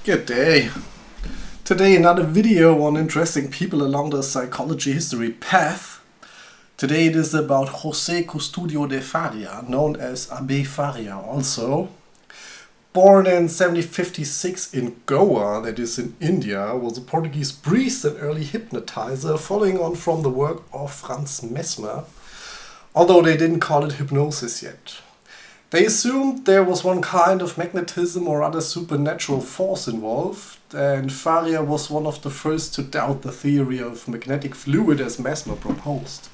Good day. Today another video on interesting people along the psychology history path. Today it is about José Custodio de Faria, known as Abbé Faria also. Born in 1756 in Goa, that is in India, was a Portuguese priest and early hypnotizer, following on from the work of Franz Mesmer, although they didn't call it hypnosis yet. They assumed there was one kind of magnetism or other supernatural force involved, and Faria was one of the first to doubt the theory of magnetic fluid as Mesmer proposed.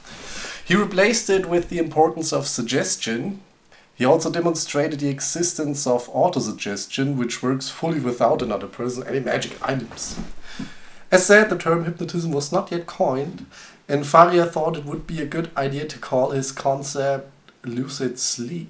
He replaced it with the importance of suggestion. He also demonstrated the existence of autosuggestion, which works fully without another person, any magic items. As said, the term hypnotism was not yet coined, and Faria thought it would be a good idea to call his concept lucid sleep.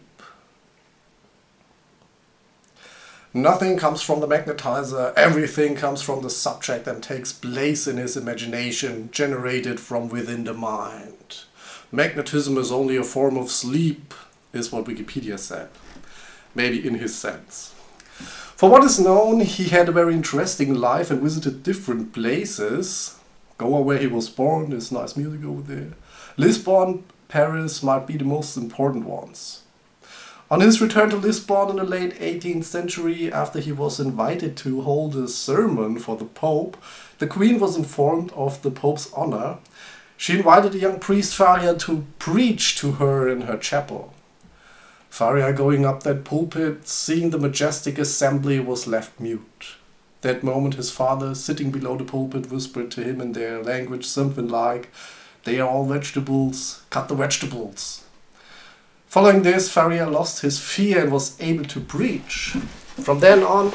Nothing comes from the magnetizer, everything comes from the subject and takes place in his imagination, generated from within the mind. Magnetism is only a form of sleep, is what Wikipedia said. Maybe in his sense. For what is known, he had a very interesting life and visited different places. Goa, where he was born, there's nice music over there. Lisbon, Paris might be the most important ones. On his return to Lisbon in the late 18th century, after he was invited to hold a sermon for the Pope, the Queen was informed of the Pope's honor. She invited the young priest Faria to preach to her in her chapel. Faria, going up that pulpit, seeing the majestic assembly, was left mute. That moment his father, sitting below the pulpit, whispered to him in their language something like, "They are all vegetables, cut the vegetables." Following this, Faria lost his fear and was able to preach. From then on,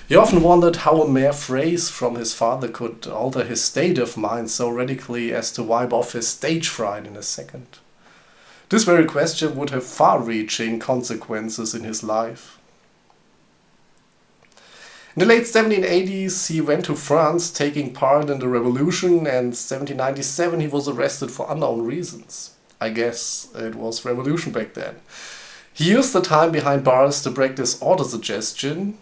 he often wondered how a mere phrase from his father could alter his state of mind so radically as to wipe off his stage fright in a second. This very question would have far-reaching consequences in his life. In the late 1780s, he went to France, taking part in the revolution, and in 1797 he was arrested for unknown reasons. I guess it was revolution back then. He used the time behind bars to practice autosuggestion.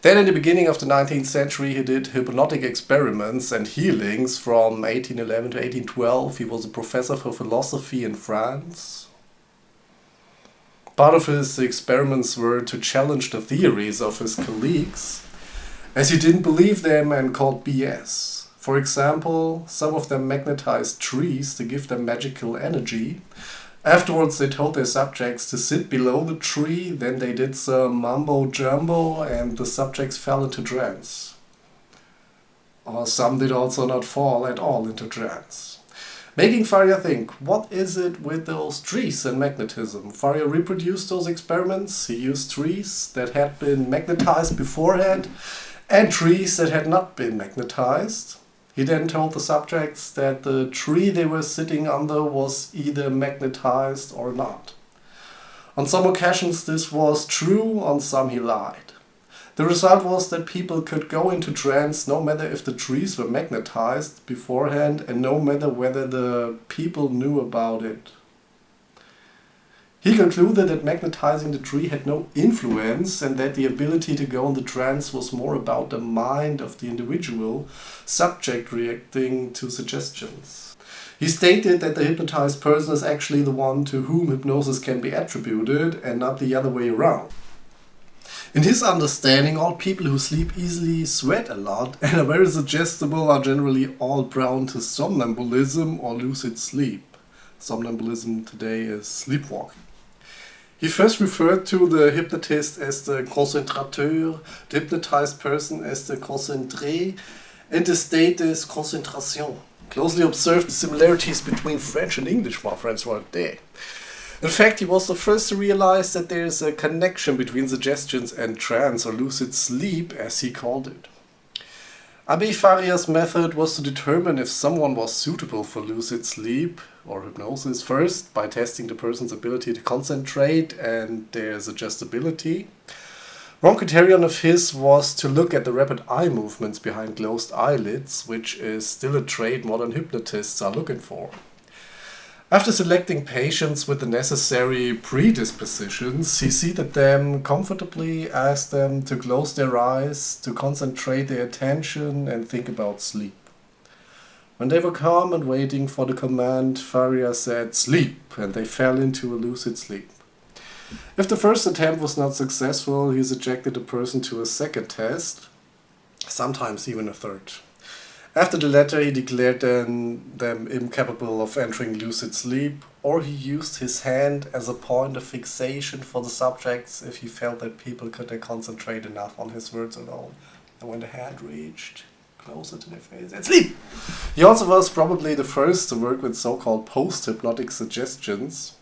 Then in the beginning of the 19th century he did hypnotic experiments and healings from 1811 to 1812. He was a professor for philosophy in France. Part of his experiments were to challenge the theories of his colleagues, as he didn't believe them and called BS. For example, some of them magnetized trees to give them magical energy. Afterwards they told their subjects to sit below the tree, then they did some mumbo-jumbo and the subjects fell into trance. Or some did also not fall at all into trance. Making Faria think, what is it with those trees and magnetism? Faria reproduced those experiments. He used trees that had been magnetized beforehand and trees that had not been magnetized. He then told the subjects that the tree they were sitting under was either magnetized or not. On some occasions this was true, on some he lied. The result was that people could go into trance no matter if the trees were magnetized beforehand and no matter whether the people knew about it. He concluded that magnetizing the tree had no influence and that the ability to go into trance was more about the mind of the individual subject reacting to suggestions. He stated that the hypnotized person is actually the one to whom hypnosis can be attributed and not the other way around. In his understanding, all people who sleep easily sweat a lot and are very suggestible are generally all prone to somnambulism or lucid sleep. Somnambulism today is sleepwalking. He first referred to the hypnotist as the concentrateur, the hypnotized person as the concentré, and the state as concentration. Closely observed the similarities between French and English, my friends, right there. In fact, he was the first to realize that there is a connection between suggestions and trance, or lucid sleep, as he called it. Abbé Faria's method was to determine if someone was suitable for lucid sleep or hypnosis first by testing the person's ability to concentrate and their suggestibility. One criterion of his was to look at the rapid eye movements behind closed eyelids, which is still a trait modern hypnotists are looking for. After selecting patients with the necessary predispositions, he seated them comfortably, asked them to close their eyes, to concentrate their attention and think about sleep. When they were calm and waiting for the command, Faria said, "Sleep," and they fell into a lucid sleep. If the first attempt was not successful, he subjected the person to a second test, sometimes even a third. After the latter, he declared them incapable of entering lucid sleep, or he used his hand as a point of fixation for the subjects if he felt that people couldn't concentrate enough on his words alone. And when the hand reached closer to their face, and sleep! He also was probably the first to work with so-called post-hypnotic suggestions.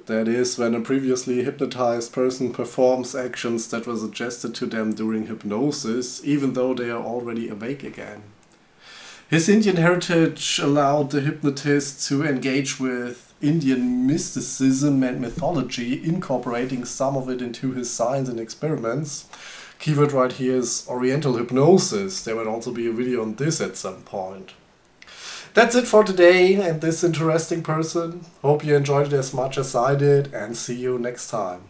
That is, when a previously hypnotized person performs actions that were suggested to them during hypnosis, even though they are already awake again. His Indian heritage allowed the hypnotist to engage with Indian mysticism and mythology, incorporating some of it into his science and experiments. Keyword right here is Oriental hypnosis. There will also be a video on this at some point. That's it for today and this interesting person. Hope you enjoyed it as much as I did, and see you next time.